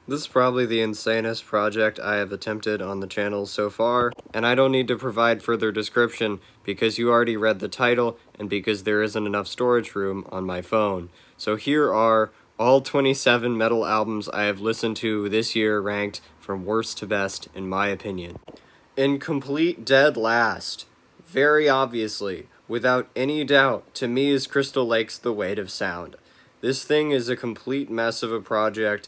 This is probably the insanest project I have attempted on the channel so far, and I don't need to provide further description because you already read the title and because there isn't enough storage room on my phone. So here are all 27 metal albums I have listened to this year ranked from worst to best in my opinion. In complete dead last, very obviously, without any doubt, to me is Crystal Lake's The Weight of Sound. This thing is a complete mess of a project.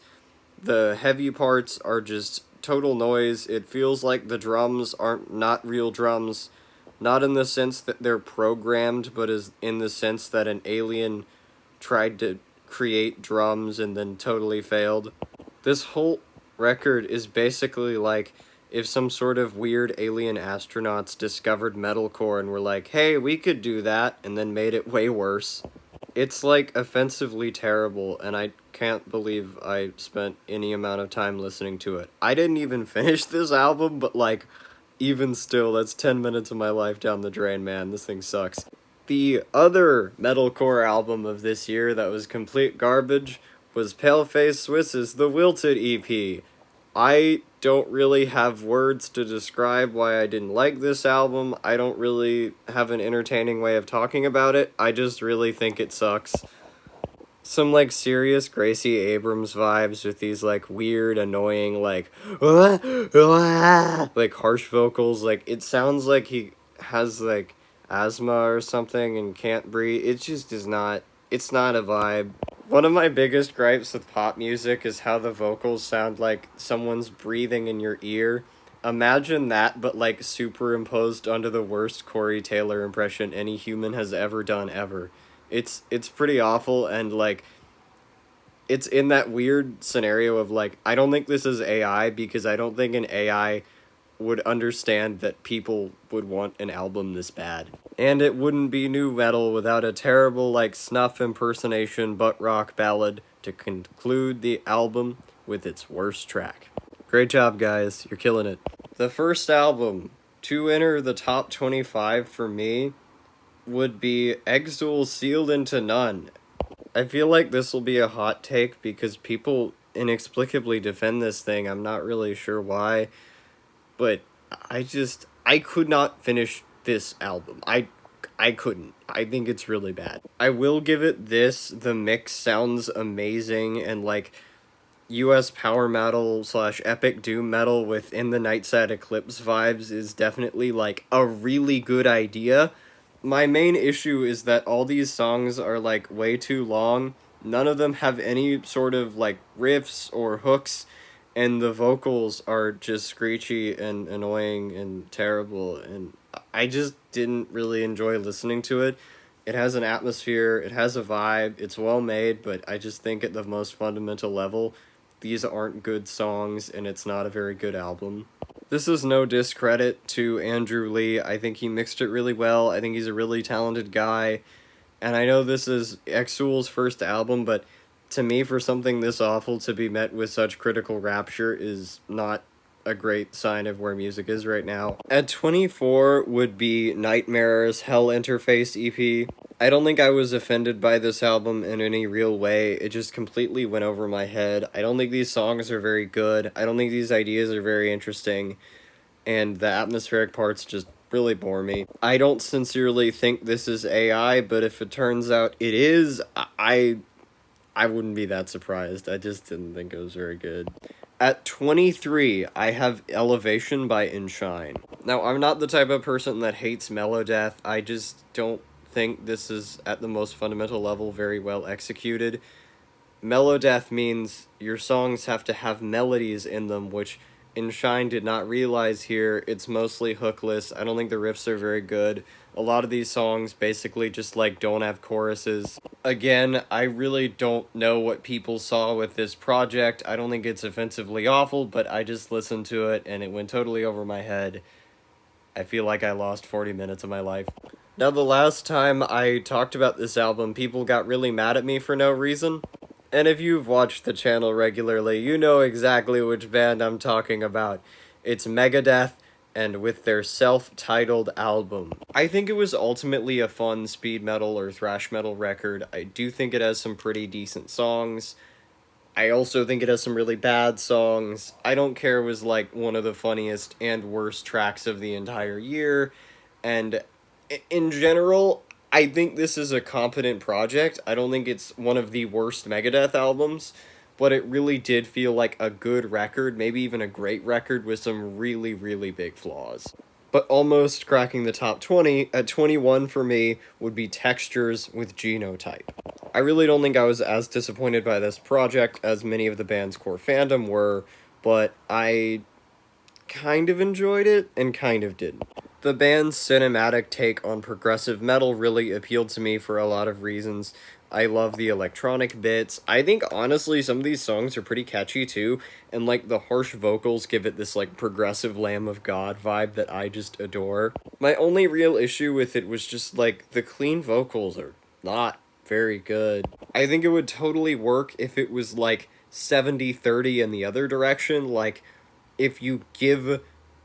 The heavy parts are just total noise. It feels like the drums aren't not real drums, not in the sense that they're programmed, but as in the sense that an alien tried to create drums and then totally failed. This whole record is basically like if some sort of weird alien astronauts discovered metalcore and were like, hey, we could do that, and then made it way worse. It's like offensively terrible, and I can't believe I spent any amount of time listening to it. I didn't even finish this album, but like, even still, that's 10 minutes of my life down the drain, man. This thing sucks. The other metalcore album of this year that was complete garbage was Paleface Swiss's The Wilted EP. I don't really have words to describe why I didn't like this album. I don't really have an entertaining way of talking about it. I just really think it sucks. Some, like, serious Gracie Abrams vibes with these, like, weird, annoying, like, like, harsh vocals. Like, it sounds like he has, like, asthma or something and can't breathe. It just is not, it's not a vibe. One of my biggest gripes with pop music is how the vocals sound like someone's breathing in your ear. Imagine that, but like superimposed onto the worst Corey Taylor impression any human has ever done ever. It's pretty awful, and like it's in that weird scenario of like I don't think this is AI because I don't think an AI would understand that people would want an album this bad. And it wouldn't be new metal without a terrible, like, snuff impersonation butt rock ballad to conclude the album with its worst track. Great job, guys. You're killing it. The first album to enter the top 25 for me would be Exile Sealed into None. I feel like this will be a hot take because people inexplicably defend this thing. I'm not really sure why. But I could not finish this album. I couldn't. I think it's really bad. I will give it this. The mix sounds amazing, and like US power metal / epic doom metal with In the Nightside Eclipse vibes is definitely like a really good idea. My main issue is that all these songs are like way too long. None of them have any sort of like riffs or hooks, and the vocals are just screechy and annoying and terrible, and I just didn't really enjoy listening to it. It has an atmosphere, it has a vibe, it's well made, but I just think at the most fundamental level, these aren't good songs, and it's not a very good album. This is no discredit to Andrew Lee. I think he mixed it really well. I think he's a really talented guy, and I know this is Exul's first album, but to me, for something this awful to be met with such critical rapture is not a great sign of where music is right now. At 24 would be Nightmare's Hell Interface EP. I don't think I was offended by this album in any real way. It just completely went over my head. I don't think these songs are very good. I don't think these ideas are very interesting. And the atmospheric parts just really bore me. I don't sincerely think this is AI, but if it turns out it is, I wouldn't be that surprised. I just didn't think it was very good. At 23, I have Elevation by Inshine. Now, I'm not the type of person that hates Melodeath. I just don't think this is, at the most fundamental level, very well executed. Melodeath means your songs have to have melodies in them, which Inshine did not realize here. It's mostly hookless. I don't think the riffs are very good. A lot of these songs basically just like don't have choruses. Again, I really don't know what people saw with this project. I don't think it's offensively awful, but I just listened to it and it went totally over my head. I feel like I lost 40 minutes of my life. Now, the last time I talked about this album, people got really mad at me for no reason. And if you've watched the channel regularly, you know exactly which band I'm talking about. It's Megadeth, and with their self-titled album. I think it was ultimately a fun speed metal or thrash metal record. I do think it has some pretty decent songs. I also think it has some really bad songs. I Don't Care was like one of the funniest and worst tracks of the entire year. And in general, I think this is a competent project. I don't think it's one of the worst Megadeth albums, but it really did feel like a good record, maybe even a great record with some really, really big flaws. But almost cracking the top 20, at 21 for me, would be Textures with Genotype. I really don't think I was as disappointed by this project as many of the band's core fandom were, but I kind of enjoyed it and kind of didn't. The band's cinematic take on progressive metal really appealed to me for a lot of reasons. I love the electronic bits. I think honestly some of these songs are pretty catchy too, and like the harsh vocals give it this like progressive Lamb of God vibe that I just adore. My only real issue with it was just like the clean vocals are not very good. I think it would totally work if it was like 70-30 in the other direction, like if you give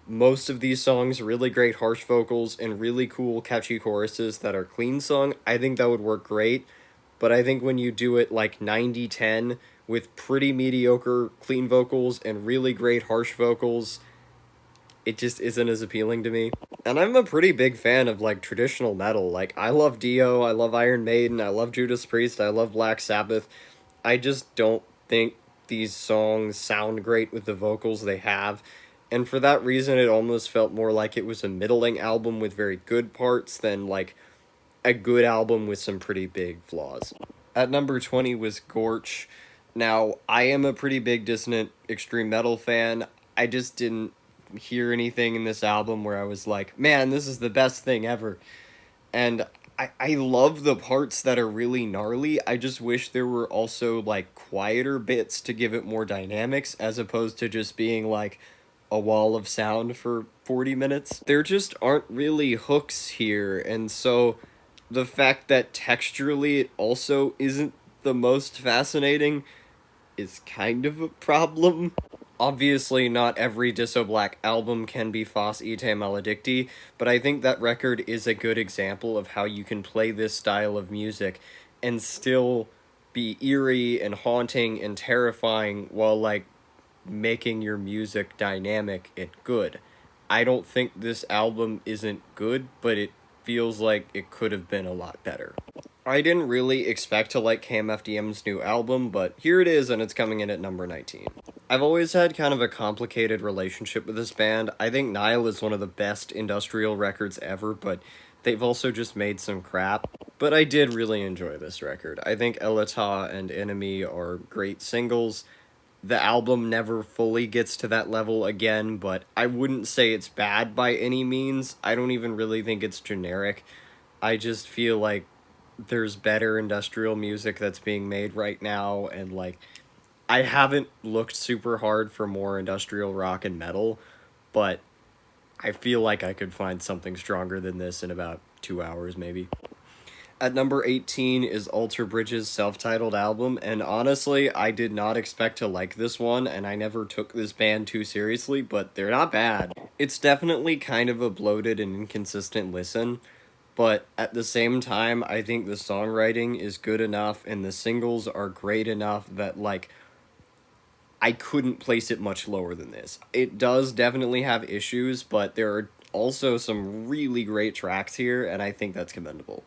most of these songs really great harsh vocals and really cool catchy choruses that are clean sung, I think that would work great. But I think when you do it like 90-10 with pretty mediocre clean vocals and really great harsh vocals, it just isn't as appealing to me. And I'm a pretty big fan of like traditional metal. Like I love Dio, I love Iron Maiden, I love Judas Priest, I love Black Sabbath. I just don't think these songs sound great with the vocals they have. And for that reason, it almost felt more like it was a middling album with very good parts than like a good album with some pretty big flaws. At number 20 was Gorch. Now, I am a pretty big Dissonant Extreme Metal fan. I just didn't hear anything in this album where I was like, man, this is the best thing ever. And I love the parts that are really gnarly. I just wish there were also like quieter bits to give it more dynamics as opposed to just being like a wall of sound for 40 minutes. There just aren't really hooks here, and so the fact that texturally it also isn't the most fascinating is kind of a problem. Obviously, not every Disso Black album can be Fos Ite Maledicti, but I think that record is a good example of how you can play this style of music and still be eerie and haunting and terrifying while, like, making your music dynamic and good. I don't think this album isn't good, but it feels like it could have been a lot better. I didn't really expect to like KMFDM's new album, but here it is and it's coming in at number 19. I've always had kind of a complicated relationship with this band. I think Nile is one of the best industrial records ever, but they've also just made some crap. But I did really enjoy this record. I think AOTY and Enemy are great singles. The album never fully gets to that level again, but I wouldn't say it's bad by any means. I don't even really think it's generic. I just feel like there's better industrial music that's being made right now, and like I haven't looked super hard for more industrial rock and metal, but I feel like I could find something stronger than this in about 2 hours maybe. At number 18 is Alter Bridge's self-titled album, and honestly, I did not expect to like this one, and I never took this band too seriously, but they're not bad. It's definitely kind of a bloated and inconsistent listen, but at the same time, I think the songwriting is good enough and the singles are great enough that, like, I couldn't place it much lower than this. It does definitely have issues, but there are also some really great tracks here, and I think that's commendable.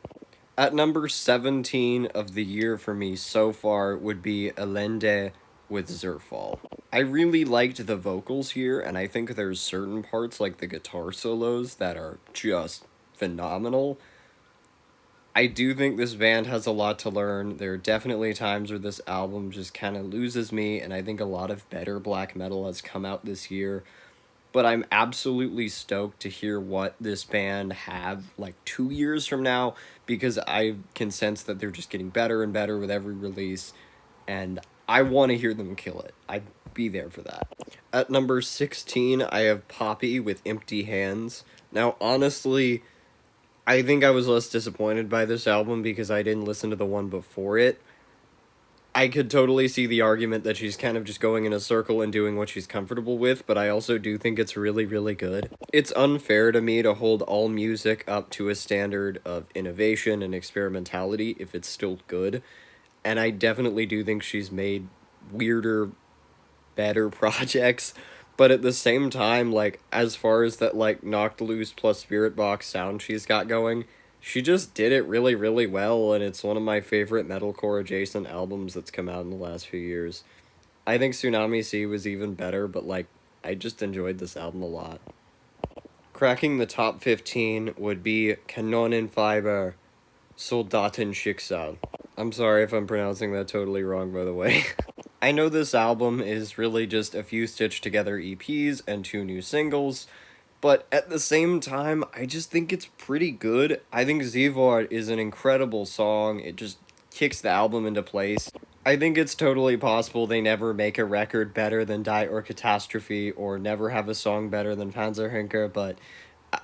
At number 17 of the year for me so far would be Elende with Zerfall. I really liked the vocals here, and I think there's certain parts like the guitar solos that are just phenomenal. I do think this band has a lot to learn. There are definitely times where this album just kind of loses me, and I think a lot of better black metal has come out this year. But I'm absolutely stoked to hear what this band have like 2 years from now, because I can sense that they're just getting better and better with every release, and I want to hear them kill it. I'd be there for that. At number 16, I have Poppy with Empty Hands. Now, honestly, I think I was less disappointed by this album because I didn't listen to the one before it. I could totally see the argument that she's kind of just going in a circle and doing what she's comfortable with, but I also do think it's really, really good. It's unfair to me to hold all music up to a standard of innovation and experimentality if it's still good, and I definitely do think she's made weirder, better projects. But at the same time, like, as far as that, like, Knocked Loose plus Spirit Box sound she's got going, she just did it really, really well, and it's one of my favorite metalcore adjacent albums that's come out in the last few years. I think Tsunami Sea was even better, but, like, I just enjoyed this album a lot. Cracking the top 15 would be Kanonenfiber Soldatenschicksal. I'm sorry if I'm pronouncing that totally wrong, by the way. I know this album is really just a few stitched together EPs and 2 new singles, but at the same time, I just think it's pretty good. I think Zivor is an incredible song. It just kicks the album into place. I think it's totally possible they never make a record better than Die or Catastrophe, or never have a song better than Panzerhinker, but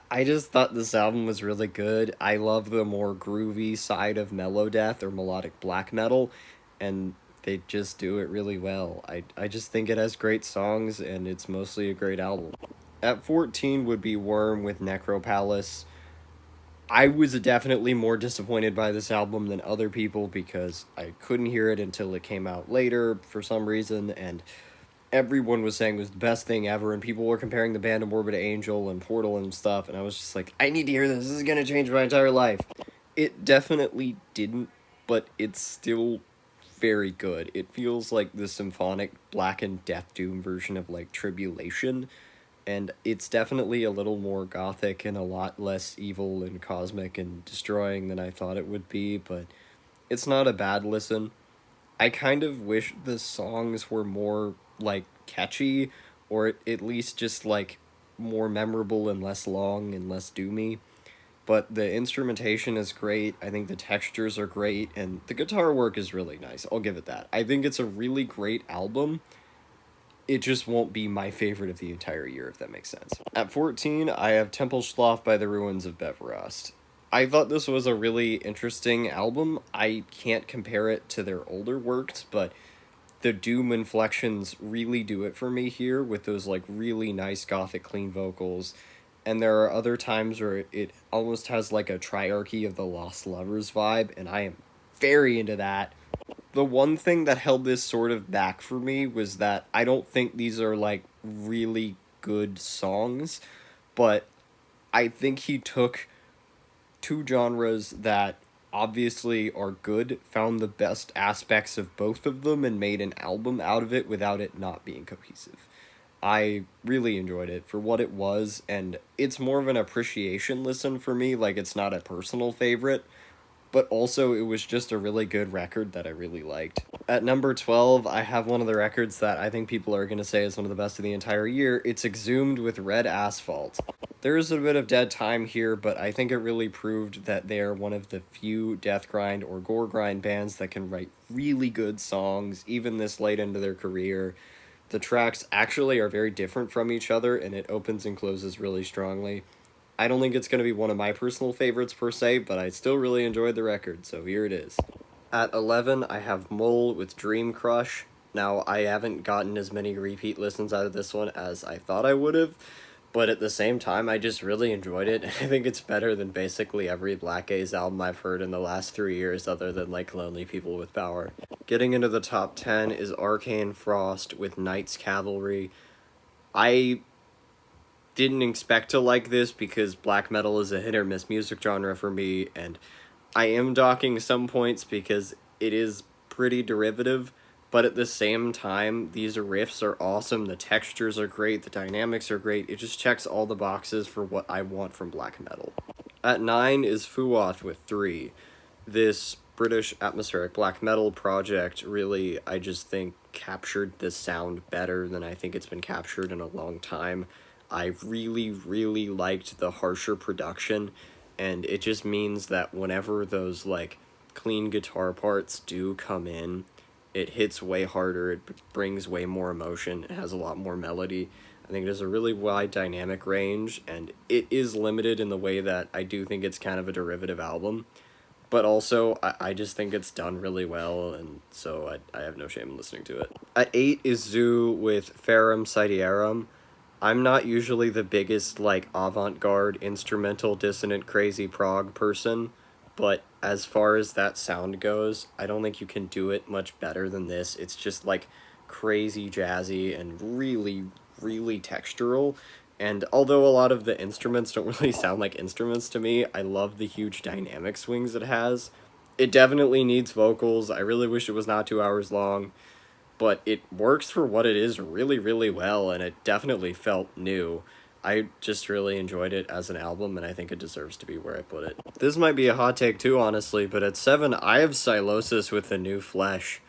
I just thought this album was really good. I love the more groovy side of mellow death or melodic black metal, and they just do it really well. I just think it has great songs, and it's mostly a great album. At 14 would be Worm with Necropalace. I was definitely more disappointed by this album than other people because I couldn't hear it until it came out later for some reason, and everyone was saying it was the best thing ever, and people were comparing the band to Morbid Angel and Portal and stuff, and I was just like, I need to hear this. This is gonna change my entire life. It definitely didn't, but it's still very good. It feels like the symphonic Black and Death Doom version of, like, Tribulation, and it's definitely a little more gothic and a lot less evil and cosmic and destroying than I thought it would be, but it's not a bad listen. I kind of wish the songs were more, like, catchy, or at least just, like, more memorable and less long and less doomy. But the instrumentation is great. I think the textures are great, and the guitar work is really nice. I'll give it that. I think it's a really great album. It just won't be my favorite of the entire year, if that makes sense. At 14, I have Tempelschlaf by the Ruins of Beverast. I thought this was a really interesting album. I can't compare it to their older works, but the doom inflections really do it for me here with those, like, really nice gothic clean vocals. And there are other times where it almost has, like, a triarchy of the Lost Lovers vibe, and I am very into that. The one thing that held this sort of back for me was that I don't think these are, like, really good songs, but I think he took two genres that obviously are good, found the best aspects of both of them, and made an album out of it without it not being cohesive. I really enjoyed it for what it was, and it's more of an appreciation listen for me, like, it's not a personal favorite, but also it was just a really good record that I really liked. At number 12, I have one of the records that I think people are going to say is one of the best of the entire year. It's Exhumed with Red Asphalt. There is a bit of dead time here, but I think it really proved that they are one of the few death grind or gore grind bands that can write really good songs, even this late into their career. The tracks actually are very different from each other, and it opens and closes really strongly. I don't think it's going to be one of my personal favorites per se, but I still really enjoyed the record, so here it is. At 11, I have Mole with Dream Crush. Now, I haven't gotten as many repeat listens out of this one as I thought I would have, but at the same time, I just really enjoyed it. I think it's better than basically every Black Gaze album I've heard in the last 3 years, other than, like, Lonely People with Power. Getting into the top 10 is Arcane Frost with Knights Cavalry. I didn't expect to like this because black metal is a hit or miss music genre for me, and I am docking some points because it is pretty derivative, but at the same time, these riffs are awesome, the textures are great, the dynamics are great, it just checks all the boxes for what I want from black metal. At 9 is Fuath with 3. This British atmospheric black metal project really, I just think, captured this sound better than I think it's been captured in a long time. I really, really liked the harsher production, and it just means that whenever those, like, clean guitar parts do come in, it hits way harder, it brings way more emotion, it has a lot more melody. I think it has a really wide dynamic range, and it is limited in the way that I do think it's kind of a derivative album, but also I just think it's done really well, and so I have no shame in listening to it. At 8 is Zoo with Ferrum Sidierum. I'm not usually the biggest, like, avant-garde, instrumental, dissonant, crazy prog person, but as far as that sound goes, I don't think you can do it much better than this. It's just like crazy jazzy and really, really textural. And although a lot of the instruments don't really sound like instruments to me, I love the huge dynamic swings it has. It definitely needs vocals. I really wish it was not 2 hours long, but it works for what it is really, really well, and it definitely felt new. I just really enjoyed it as an album, and I think it deserves to be where I put it. This might be a hot take too, honestly, but at 7, I have Silosis with the New Flesh.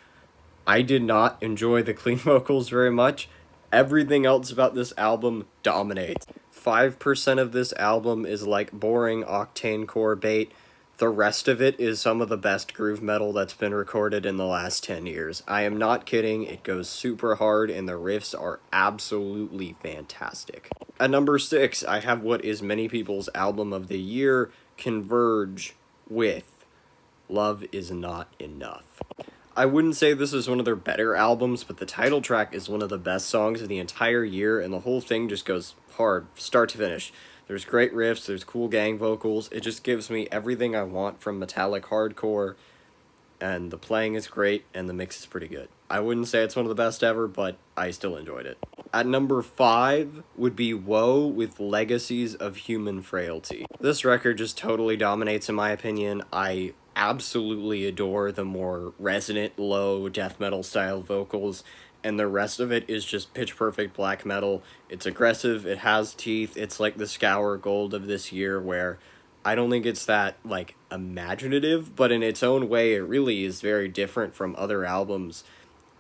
I did not enjoy the clean vocals very much. Everything else about this album dominates. 5% of this album is like boring octane core bait. The rest of it is some of the best groove metal that's been recorded in the last 10 years. I am not kidding, it goes super hard and the riffs are absolutely fantastic. At number 6, I have what is many people's album of the year, Converge with Love Is Not Enough. I wouldn't say this is one of their better albums, but the title track is one of the best songs of the entire year, and the whole thing just goes hard, start to finish. There's great riffs, there's cool gang vocals, it just gives me everything I want from metallic hardcore, and the playing is great, and the mix is pretty good. I wouldn't say it's one of the best ever, but I still enjoyed it. At number 5 would be Woah with Legacies of Human Frailty. This record just totally dominates in my opinion. I absolutely adore the more resonant, low death metal style vocals, and the rest of it is just pitch perfect black metal. It's aggressive, it has teeth, it's like the Scour Gold of this year, where I don't think it's that, like, imaginative, but in its own way, it really is very different from other albums,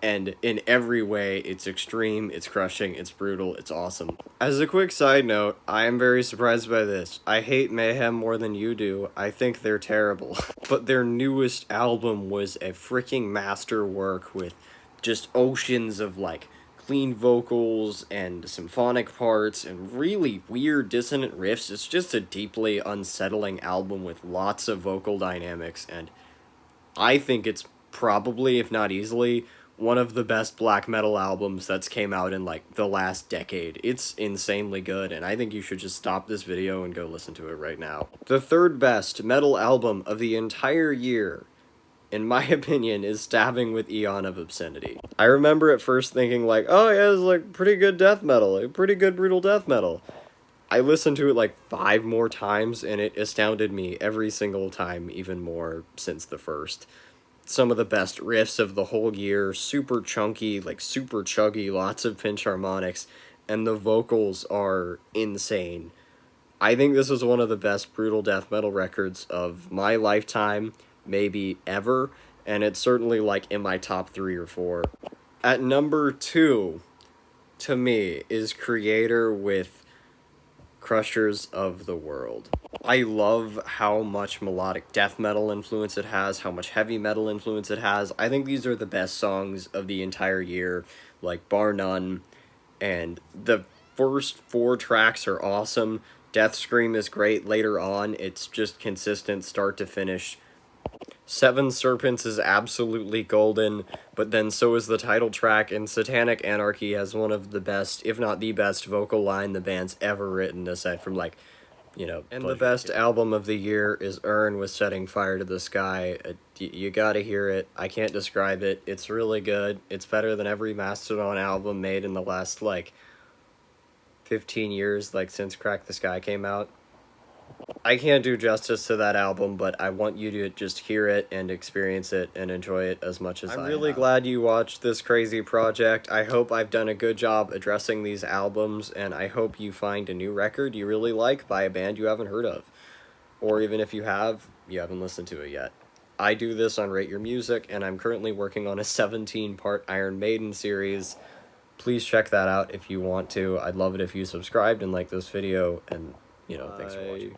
and in every way, it's extreme, it's crushing, it's brutal, it's awesome. As a quick side note, I am very surprised by this. I hate Mayhem more than you do. I think they're terrible. But their newest album was a freaking masterwork with just oceans of, like, clean vocals and symphonic parts and really weird dissonant riffs. It's just a deeply unsettling album with lots of vocal dynamics, and I think it's probably, if not easily, one of the best black metal albums that's came out in like the last decade. It's insanely good, and I think you should just stop this video and go listen to it right now. The third best metal album of the entire year, in my opinion, is Stabbing with Eon of Obscenity. I remember at first thinking like, oh yeah, it's like pretty good death metal, like pretty good brutal death metal. I listened to it like 5 more times, and it astounded me every single time, even more since the first. Some of the best riffs of the whole year, super chunky, like super chuggy, lots of pinch harmonics, and the vocals are insane. I think this is one of the best brutal death metal records of my lifetime, maybe ever, and it's certainly like in my top 3 or 4. At number 2, to me, is Creator with Crushers of the World. I love how much melodic death metal influence it has, how much heavy metal influence it has. I think these are the best songs of the entire year, like bar none, and the first 4 tracks are awesome. Death Scream is great later on, it's just consistent start to finish. Seven Serpents is absolutely golden, but then so is the title track, and Satanic Anarchy has one of the best, if not the best, vocal line the band's ever written, aside from, like, you know, and the best album of the year is Urn with Setting Fire to the Sky. You gotta hear it. I can't describe it. It's really good. It's better than every Mastodon album made in the last, like, 15 years, like, since Crack the Sky came out. I can't do justice to that album, but I want you to just hear it and experience it and enjoy it as much as I have. I'm really glad you watched this crazy project. I hope I've done a good job addressing these albums, and I hope you find a new record you really like by a band you haven't heard of. Or even if you have, you haven't listened to it yet. I do this on Rate Your Music, and I'm currently working on a 17-part Iron Maiden series. Please check that out if you want to. I'd love it if you subscribed and liked this video, and, you know, thanks for watching.